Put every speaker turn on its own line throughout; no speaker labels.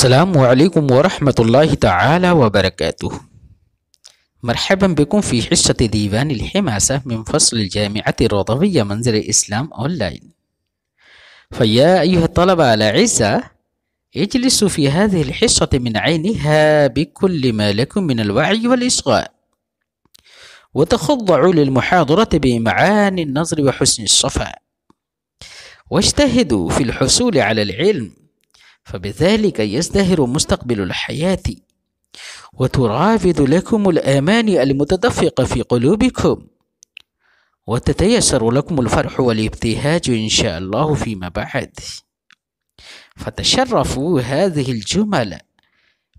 السلام عليكم ورحمة الله تعالى وبركاته. مرحبا بكم في حصة ديوان الحماسة من فصل الجامعة الرضوية منزل الإسلام أونلاين. فيا أيها الطلبة الأعزاء، اجلسوا في هذه الحصة من عينها بكل ما لكم من الوعي والإصغاء، وتخضعوا للمحاضرة بإمعان النظر وحسن الصفاء، واجتهدوا في الحصول على العلم، فبذلك يزدهر مستقبل الحياة، وترافد لكم الآمال المتدفقة في قلوبكم، وتتيسر لكم الفرح والابتهاج إن شاء الله فيما بعد. فتشرفوا هذه الجمل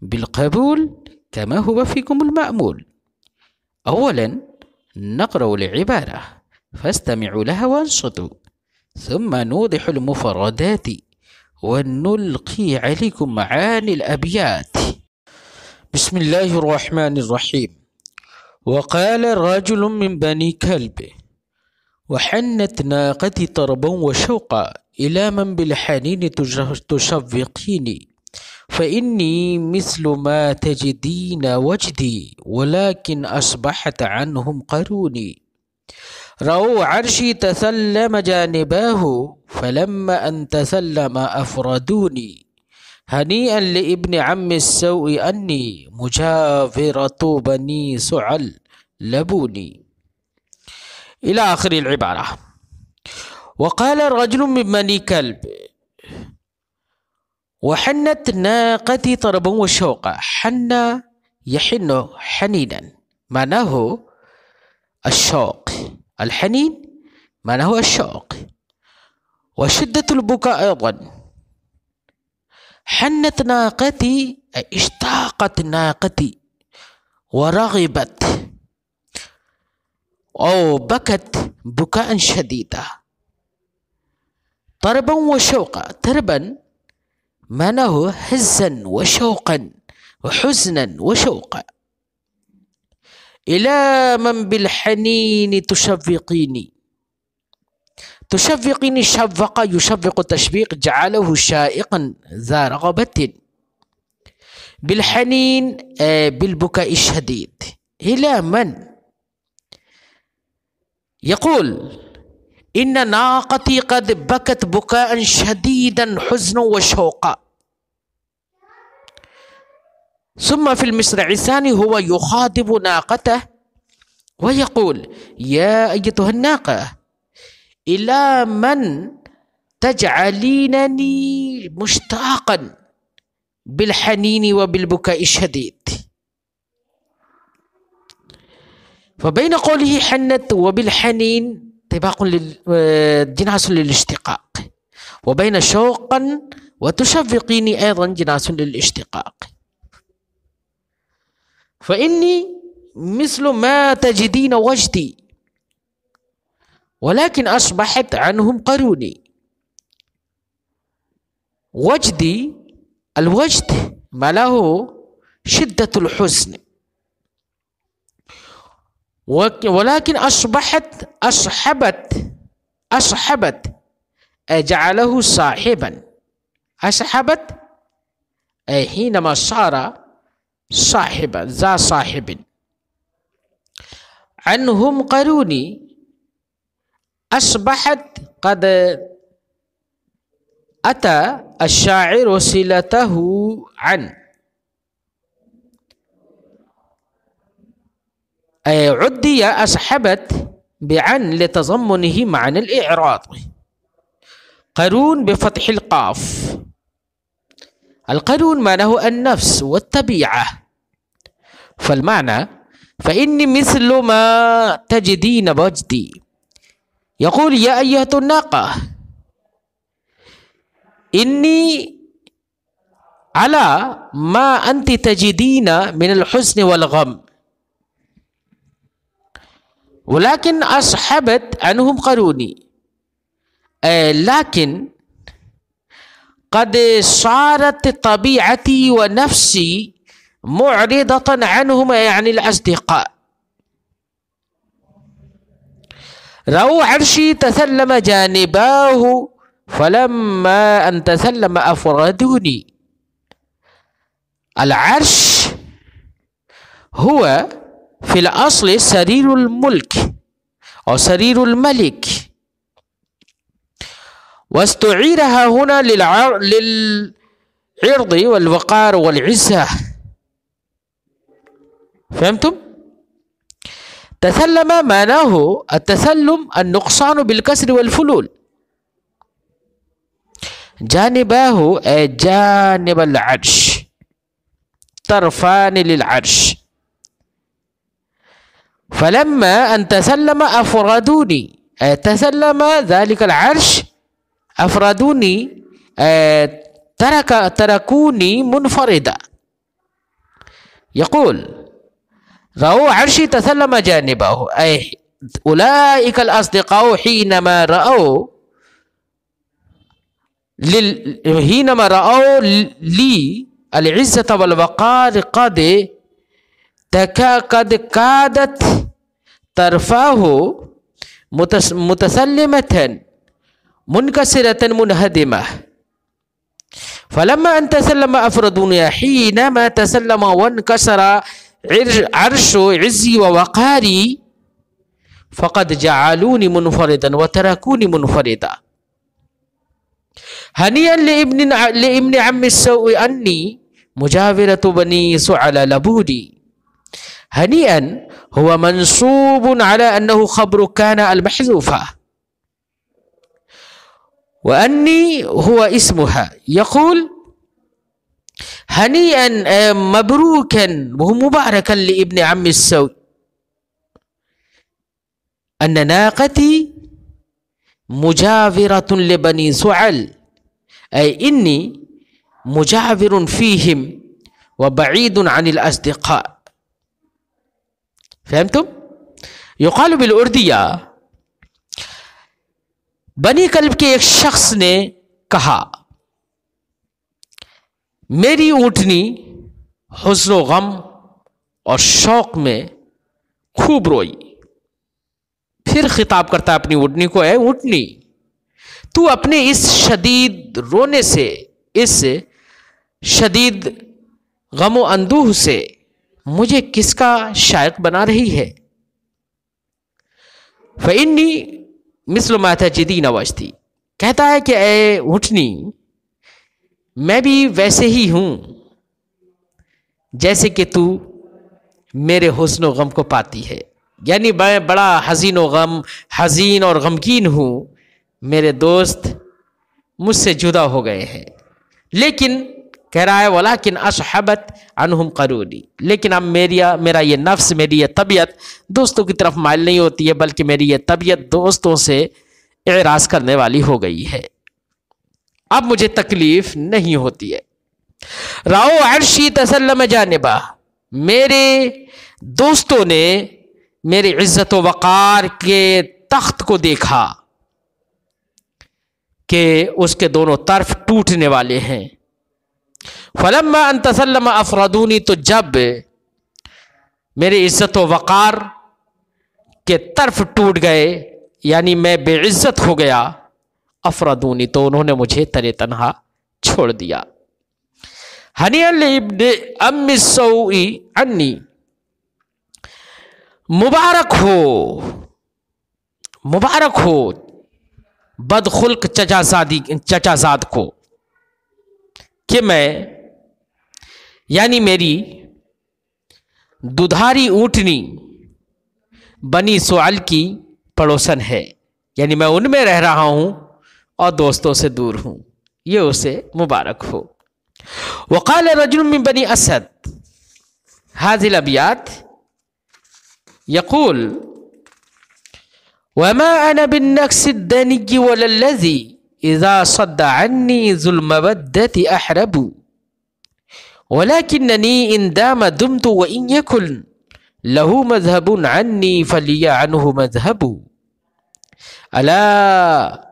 بالقبول كما هو فيكم المأمول. أولا نقرأ العبارة فاستمعوا لها وانصتوا، ثم نوضح المفردات ونلقي عليكم معاني الأبيات. بسم الله الرحمن الرحيم. وقال رجل من بني كلب: وحنت ناقتي طربا وشوقا إلى من بالحنين تشوقيني، فإني مثل ما تجدين وجدي، ولكن أصبحت عنهم قروني. رأوا عرشي تسلم جانباه، فلما أن تسلم أفردوني. هنيئا لابن عم السوء أني مجاورة بني سعل لبوني، إلى آخر العبارة. وقال رجل من بني كلب: وحنت ناقتي طربا وشوقا. حن يحن حنينا، معناه الشوق. الحنين معناه الشوق، وشدة البكاء أيضا. حنت ناقتي أي اشتاقت ناقتي، ورغبت أو بكت بكاء شديدا. طربا وشوقا، طربا معناه هزا وشوقا وحزنا وشوقا. إلى من بالحنين تشوقيني. تشوقيني، شوق يشوق تشويق، جعله شائقا ذا رغبة. بالحنين بالبكاء الشديد. إلى من؟ يقول: إن ناقتي قد بكت بكاء شديدا حزنا وشوقا. ثم في المصرع الثاني هو يخاطب ناقته ويقول: يا أيتها الناقة، إلى من تجعلينني مشتاقا بالحنين وبالبكاء الشديد. فبين قوله حنت وبالحنين طباق جناس للاشتقاق، وبين شوقا وتشوقيني أيضا جناس للاشتقاق. فإني مثل ما تجدين وجدي، ولكن أصبحت عنهم قروني. وجدي، الوجد معناه شدة الحزن، ولكن أصحبت جعله صاحبا. أصحبت أي حينما صار صاحبا ذا صاحب. عنهم قروني، أصبحت قد أتى الشاعر صلته عن، أي عدي أصحبت بعن لتضمنه معنى الإعراض. قرون بفتح القاف. القرون معناه النفس والطبيعة. فالمعنى: فإني مثل ما تجدين وجدي. يقول: يا أيها الناقة، إني على ما أنت تجدين من الحزن والغم، ولكن أصحبت عنهم قروني. لكن قد صارت طبيعتي ونفسي معرضة عنهم، يعني الأصدقاء. رأوا عرشي تسلم جانباه، فلما أن تسلم أفردوني. العرش هو في الأصل سرير الملك أو سرير الملك، واستعيرها هنا للعرض والوقار والعزة. فهمتم؟ تسلم معناه التسلم النقصان بالكسر والفلول. جانباه أي جانب العرش، طرفان للعرش. فلما أن تسلم أفرادوني، تسلم ذلك العرش أفرادوني، تركوني منفردا. يقول رأوا عرشي تسلم جانبه، أي أولئك الأصدقاء حينما رأوا لي العزة والوقار قد كادت طرفاه متسلمة منكسرة منهدمة. فلما أن تسلم أفردوني، حينما تسلم وانكسر عرش عزي ووقاري، فقد جعلوني منفردا وتركوني منفردا. هنيئا لابن عم السوء أني مجاورة بني سعل لبودي. هنيئا هو منصوب على أنه خبر كان المحذوفة، وأني هو اسمها. يقول هنيئا مبروكا ومباركا لابن عم السوء أن ناقتي مجاورة لبني سعل، أي إني مجاور فيهم وبعيد عن الأصدقاء. فهمتم؟ يقال بالأردية، بنی کلب کے ایک شخص نے کہا میری اونٹنی حزن و غم اور شوق میں خوب روئی. پھر خطاب کرتا اپنی اونٹنی کو، اے اونٹنی، تو اپنے اس شدید رونے سے، اس شدید غم و اندوہ سے مجھے کس کا شائق بنا رہی ہے؟ فإنی مثل ما تجدین وجدی، کہتا ہے کہ اے اونٹنی، میں بھی ویسے ہی ہوں جیسے کہ تو میرے حزن و غم کو پاتی ہے. یعنی میں بڑا حزین اور غمگین ہوں، میرے دوست مجھ سے جدا ہو گئے ہیں. لیکن کہہ رہا ہے ولیکن اصحبت عنہم قرونی، لیکن اب میرا یہ نفس، میری یہ طبیعت دوستوں کی طرف مائل نہیں ہوتی ہے، بلکہ میری یہ طبیعت دوستوں سے اعراض کرنے والی ہو گئی ہے. اب مجھے تکلیف نہیں ہوتی ہے. راؤ عرشی تسلم جانبہ، میرے دوستوں نے میری عزت و وقار کے تخت کو دیکھا کہ اس کے دونوں طرف ٹوٹنے والے ہیں. فلما ان تسلم افردونی، تو جب میرے عزت و وقار کے طرف ٹوٹ گئے، یعنی میں بے عزت ہو گیا، افردونی، تو انہوں نے مجھے تنے تنہا چھوڑ دیا. ہنیئا لابن ام السوء عنی، مبارک ہو بدخلق چچا زاد کو کہ میں، یعنی میری دودھاری اونٹنی بنی سعل کی پڑوسن ہے، یعنی میں ان میں رہ رہا ہوں اور دوستوں سے دور ہوں، یہ اسے مبارک ہو. وقال رجل من بنی اسد، هذه الابیات يقول وما انا بالنكس الدني ولا الذي اذا صد عني ذو المودة احرب ولكنني ان دام دمت وان يكن له مذهب عني فلي عنه مذهب الا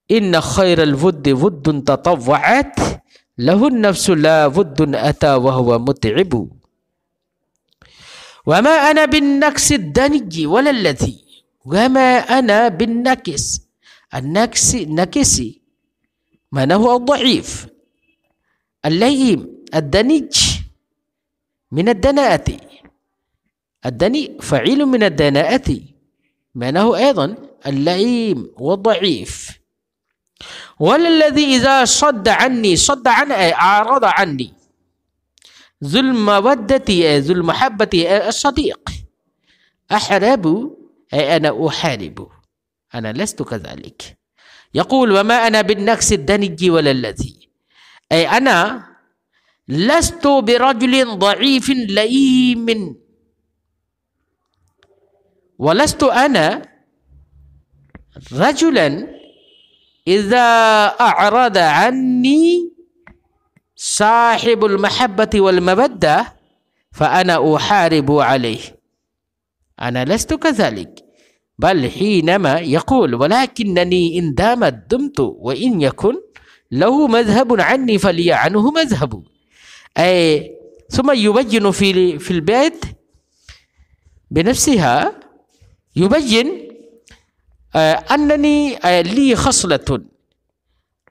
ان خير الود ود تطوعت له النفس لا ود اتى وهو متعب وما انا بالنكس الدني ولا الذي، وما انا بالنكس، النكس معناه الضعيف اللئيم، الدنيج من الدناءة. الدني فعيل من الدناءة، معناه أيضا اللئيم والضعيف. والذي إذا صد عني، صد عن أعرض عني، ذو المودة ذو المحبة الصديق. أحارب أي أنا أحارب، أنا لست كذلك. يقول وما أنا بالنقص الدني ولا الذي، أي أنا لست برجل ضعيف لئيم، ولست أنا رجلا إذا أعرض عني صاحب المحبة والمودة فأنا أحارب عليه. أنا لست كذلك، بل حينما يقول ولكنني إن دامت دمت وإن يكن له مذهب عني فلي عنه مذهب. أي ثم يبين في البيت بنفسها، يبين أنني لي خصلة،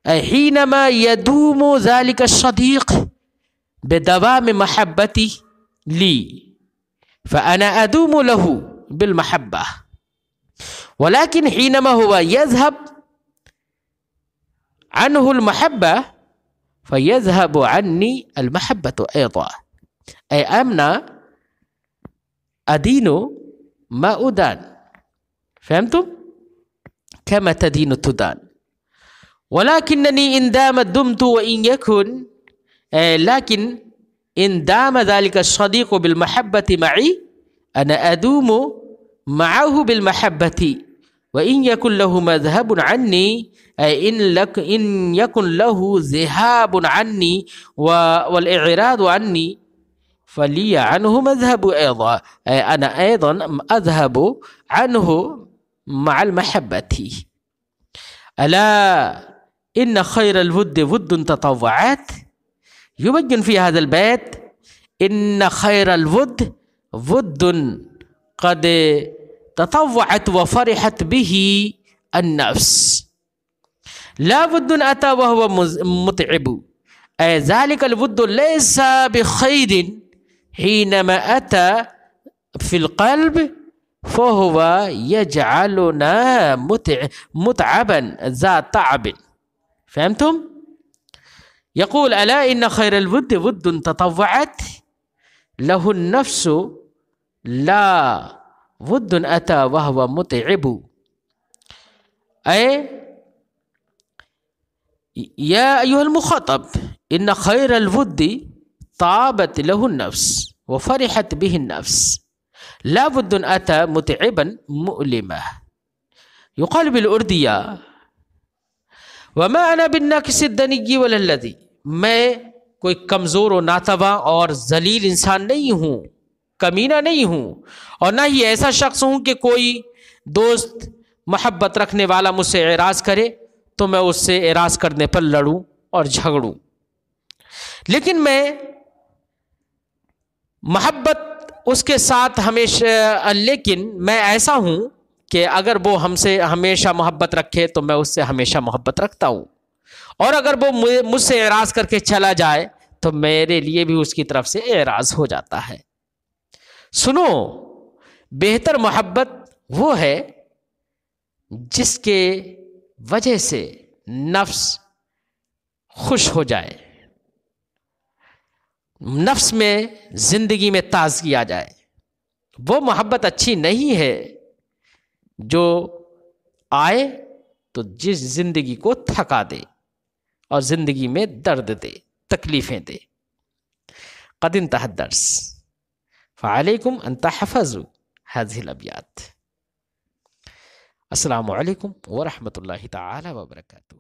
حينما يدوم ذلك الصديق بدوام محبتي لي فأنا أدوم له بالمحبة، ولكن حينما هو يذهب عنه المحبة فيذهب عني المحبة أيضا. أي أمنا أدين ما أدان، فهمتم؟ كما تدين تدان. ولكنني إن دامت دمت وإن يكن، لكن إن دام ذلك الصديق بالمحبة معي أنا أدوم معه بالمحبة، وإن يكن له مذهب عني، أي إن يكن له ذهاب عني والإعراض عني فلي عنه مذهب أيضا، أي أنا أيضا أذهب عنه مع المحبة. ألا إن خير الود ود تطوعات. يبين في هذا البيت إن خير الود ود قد تطوعت وفرحت به النفس، لا ود أتى وهو متعب. أي ذلك الود ليس بخير، حينما أتى في القلب فهو يجعلنا متعبا ذا تعب. فهمتم؟ يقول ألا إن خير الود ود تطوعت له النفس، لا ود أتى وهو متعب. أي يا أيها المخاطب إن خير الود طابت له النفس وفرحت به النفس، لا ود أتى متعبا مؤلمة. يقال بالأردية وما أنا بالناقص الدني ولا الذي، میں کوئی کمزور و ناتواں اور ذلیل انسان نہیں ہوں، کمینہ نہیں ہوں، اور نہ ہی ایسا شخص ہوں کہ کوئی دوست محبت رکھنے والا مجھ سے اعراض کرے تو میں اس سے اعراض کرنے پر لڑوں اور جھگڑوں. لیکن میں محبت اس کے ساتھ ہمیشہ، لیکن میں ایسا ہوں کہ اگر وہ ہم سے ہمیشہ محبت رکھے تو میں اس سے ہمیشہ محبت رکھتا ہوں، اور اگر وہ مجھ سے اعراض کر کے چلا جائے تو میرے لیے بھی اس کی طرف سے اعراض ہو جاتا ہے. سنو، بہتر محبت وہ ہے جس کے وجہ سے نفس خوش ہو جائے، نفس میں زندگی میں تازگی آ جائے. وہ محبت اچھی نہیں ہے جو آئے تو جس زندگی کو تھکا دے اور زندگی میں درد دے، تکلیفیں دے. قد انتهى الدرس فعليكم أن تحفظوا هذه الأبيات. السلام عليكم ورحمة الله تعالى وبركاته.